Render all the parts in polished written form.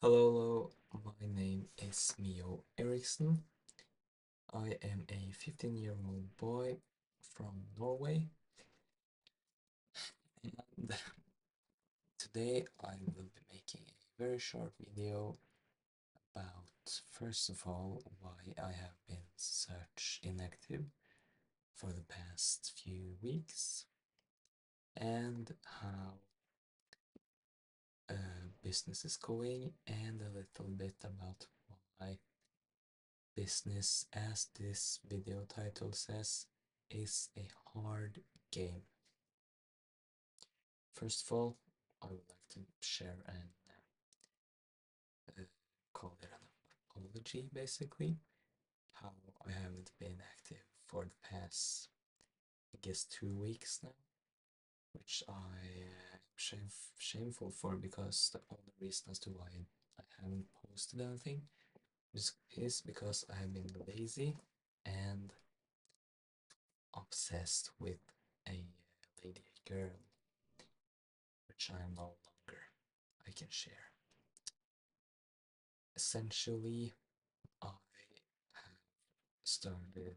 Hello, my name is Mio Eriksson. I am a 15-year-old boy from Norway, and today I will be making a very short video about, first of all, why I have been such inactive for the past few weeks, and how business is going, and a little bit about why business, as this video title says, is a hard game. First of all, I would like to share and call it an apology, basically. How I haven't been active for the past, I guess, 2 weeks now, which I am shameful for, because the only reason as to why I haven't posted anything is because I have been lazy and obsessed with a lady girl, which I am no longer. I can share. Essentially, I have started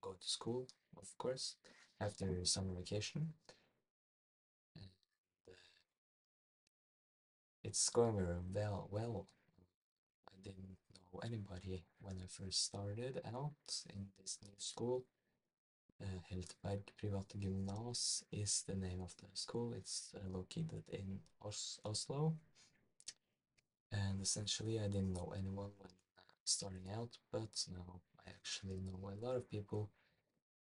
go to school, of course, after summer vacation, and it's going very well. I didn't know anybody when I first started out in this new school. Heltberg Private Gymnas is the name of the school. It's located in Oslo. And essentially, I didn't know anyone when starting out, but now I actually know a lot of people,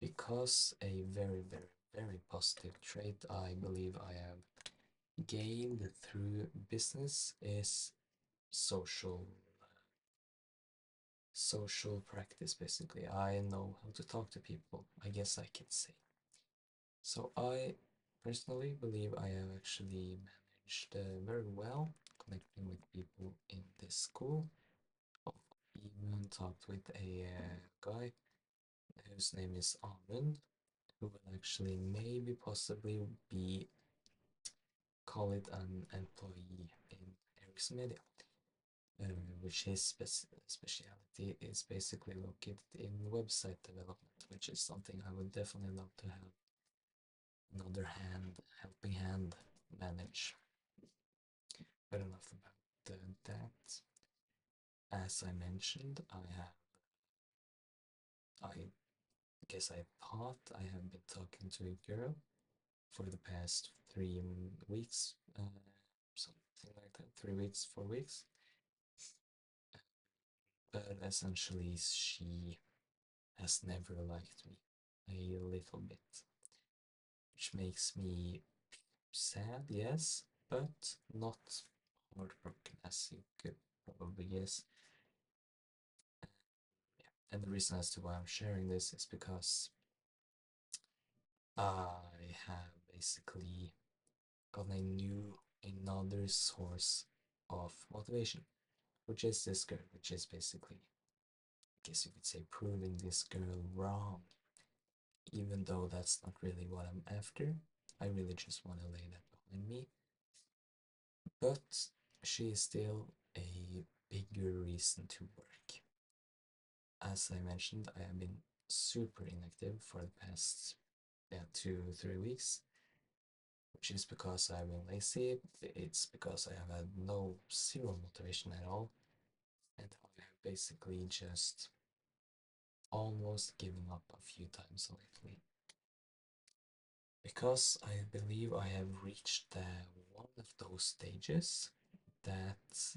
because a very, very, very positive trait I believe I have gained through business is social social practice. Basically, I know how to talk to people, I guess I can say. So I personally believe I have actually managed very well connecting with people in this school. Even talked with a guy whose name is Amund, who will actually maybe possibly be, call it, an employee in Ericsson Media, which his specialty is basically located in website development, which is something I would definitely love to have another helping hand manage. But enough about that. As I mentioned, I guess I thought I have been talking to a girl for the past 3 weeks, something like that, 3 weeks, 4 weeks. But essentially, she has never liked me a little bit, which makes me sad, yes, but not heartbroken, as you could probably guess. Yeah. And the reason as to why I'm sharing this is because I have basically got another source of motivation, which is this girl, which is basically, I guess you could say, proving this girl wrong. Even though that's not really what I'm after, I really just want to lay that behind me. But she is still a bigger reason to work. As I mentioned, I have been super inactive for the past 2-3 weeks, which is because I've been lazy. It's because I have had zero motivation at all, and I have basically just almost given up a few times lately. Because I believe I have reached one of those stages that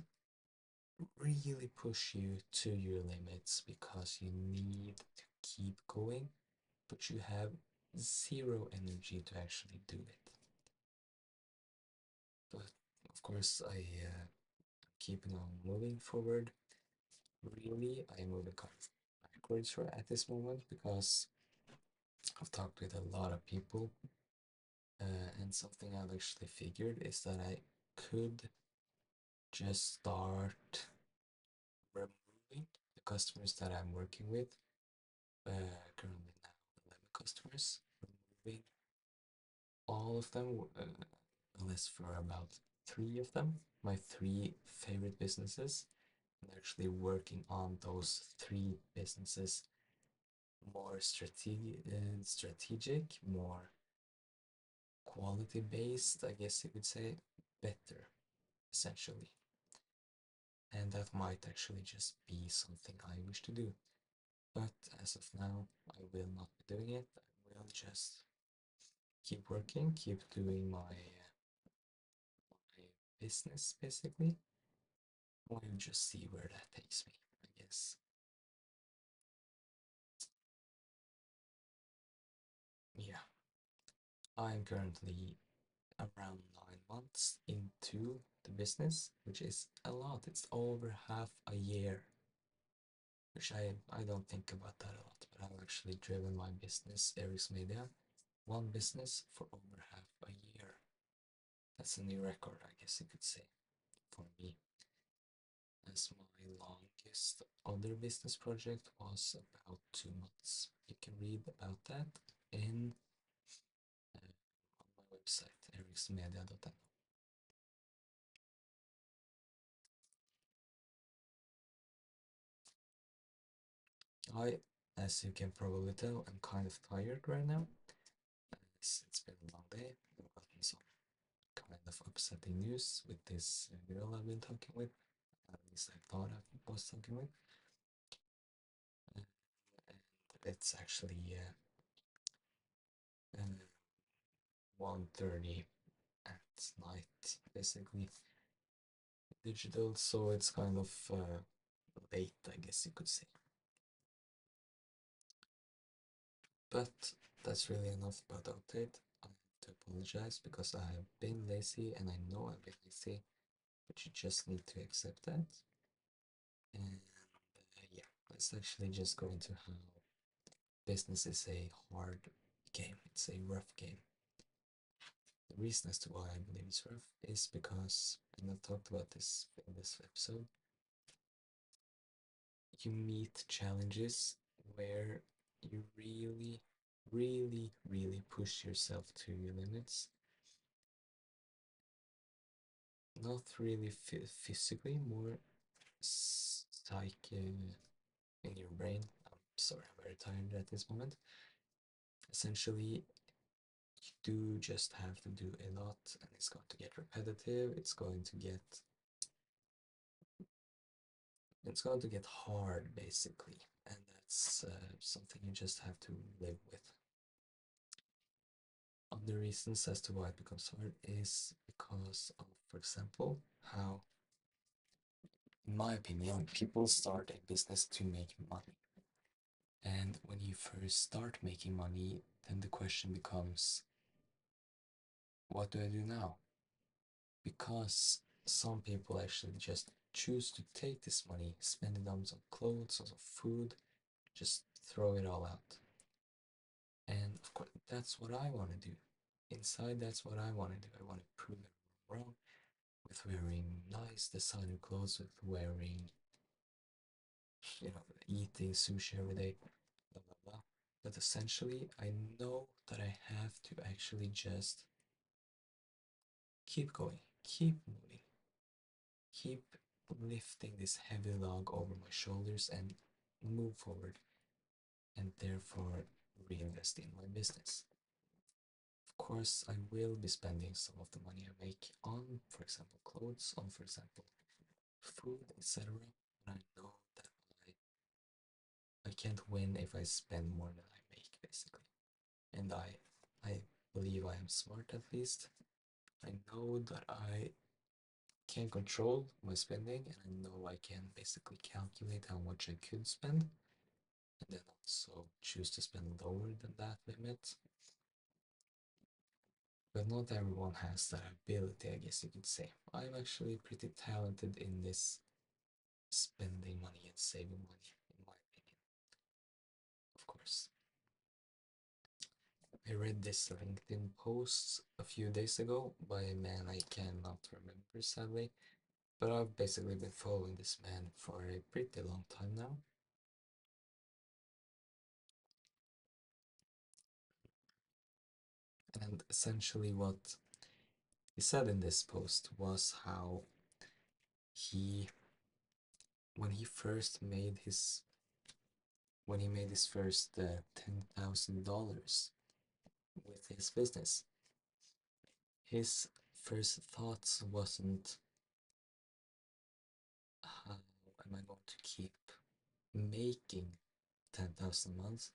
really push you to your limits, because you need to keep going, but you have zero energy to actually do it. But of course, I keeping on moving forward. Really, I am moving kind of backwards at this moment, because I've talked with a lot of people, and something I've actually figured is that I could just start removing the customers that I'm working with. Currently now 11 customers, removing all of them, unless for about three of them, my three favorite businesses, and actually working on those three businesses more strategic, more quality based, I guess you could say, better, essentially. And that might actually just be something I wish to do. But as of now, I will not be doing it. I will just keep working, keep doing my business basically. We'll just see where that takes me, I guess. Yeah, I'm currently around 9 months into the business, which is a lot. It's over half a year, which I don't think about that a lot, but I've actually driven my business, Eric's Media, one business for over half a year. That's a new record, I guess you could say, for me. As my longest other business project was about 2 months. You can read about that in on my website, ericsmedia.no. I, as you can probably tell, I'm kind of tired right now. It's been a long day. I've gotten some kind of upsetting news with this girl I've been talking with. At least I thought I was talking with. And it's actually 1:30 at night, basically, digital, so it's kind of late, I guess you could say. But that's really enough about the update. I have to apologize because I have been lazy and I know I've been lazy, but you just need to accept that. And yeah, let's actually just go into how business is a hard game, it's a rough game. The reason as to why I believe it's rough is because, and I've talked about this in this episode, you meet challenges where you really push yourself to your limits. Not really physically, more psyche in your brain. I'm sorry, I'm very tired at this moment. Essentially, you do just have to do a lot, and it's going to get repetitive. It's going to get hard, basically, and that's something you just have to live with. Other reasons as to why it becomes hard is because of, for example, how, in my opinion, people start a business to make money. And when you first start making money, then the question becomes, what do I do now? Because some people actually just choose to take this money, spend it on some clothes, on some food, just throw it all out. And of course, that's what I want to do. Inside, that's what I want to do. I want to prove everyone wrong with wearing nice designer clothes, with wearing, eating sushi every day, blah blah blah. But essentially, I know that I have to actually just keep going, keep moving, keep lifting this heavy log over my shoulders and move forward, and therefore reinvest in my business. Of course, I will be spending some of the money I make on, for example, clothes, on, for example, food, etc. But I know that I can't win if I spend more than I make, basically. And I believe I am smart at least. I know that I can control my spending, and I know I can basically calculate how much I could spend, and then also choose to spend lower than that limit. But not everyone has that ability, I guess you could say. I'm actually pretty talented in this spending money and saving money, in my opinion, of course. I read this LinkedIn post a few days ago by a man I cannot remember, sadly, but I've basically been following this man for a pretty long time now. And essentially, what he said in this post was how he when he first made his when he made his first $10,000 with his business, his first thoughts wasn't how am I going to keep making 10,000 month.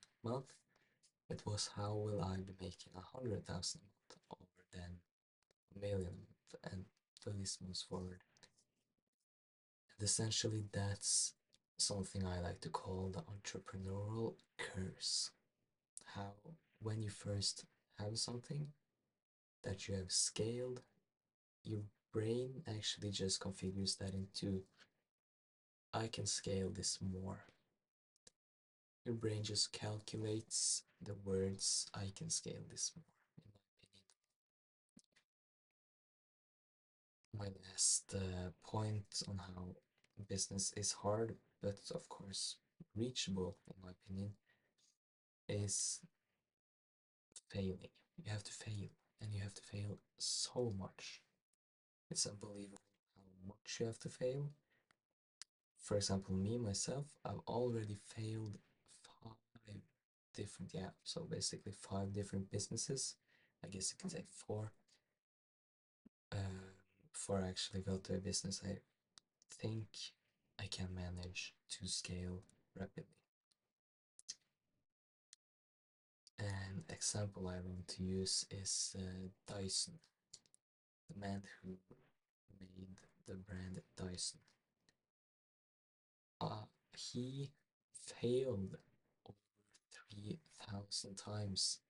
It was how will I be making 100,000 a month or then a million a month and the list moves forward. And essentially that's something I like to call the entrepreneurial curse. How when you first have something that you have scaled, your brain actually just configures that into I can scale this more. Your brain just calculates the words I can scale this more, in my opinion. My last point on how business is hard, but of course reachable, in my opinion, is failing. You have to fail, and you have to fail so much. It's unbelievable how much you have to fail. For example, me myself, I've already failed five different, yeah, so basically five different businesses. I guess you can say four. Before I actually built a business, I think I can manage to scale rapidly. An example I want to use is Dyson, the man who made the brand Dyson. He failed over 3,000 times,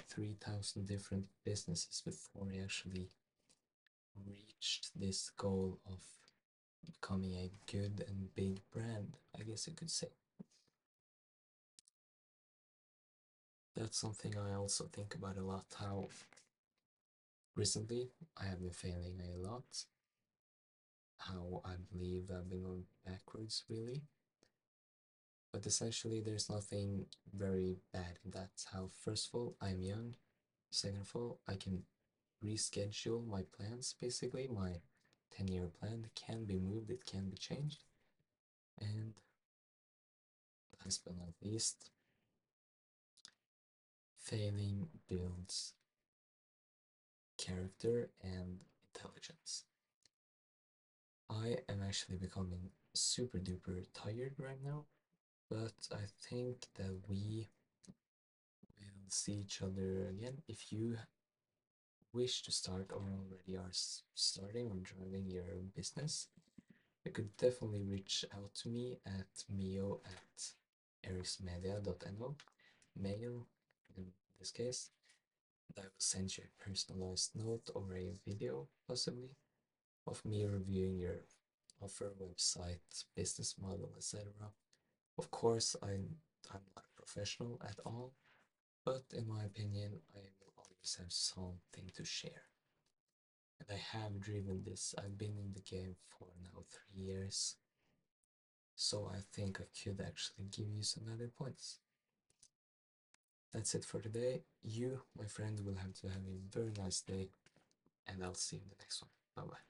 3,000 different businesses before he actually reached this goal of becoming a good and big brand, I guess you could say. That's something I also think about a lot, how recently I have been failing a lot, how I believe I've been going backwards really. But essentially, there's nothing very bad in that. How, first of all, I'm young. Second of all, I can reschedule my plans basically. My 10-year plan can be moved, it can be changed. And last but not least, failing builds character and intelligence. I am actually becoming super duper tired right now, but I think that we will see each other again. If you wish to start or already are starting or driving your business, you could definitely reach out to me at mio@ericsmedia.no, mail in this case. I will send you a personalized note or a video, possibly, of me reviewing your offer, website, business model, etc. Of course, I'm not a professional at all, but in my opinion, I will always have something to share. And I have driven this. I've been in the game for now 3 years, so I think I could actually give you some other points. That's it for today. You, my friend, will have to have a very nice day, and I'll see you in the next one. Bye bye.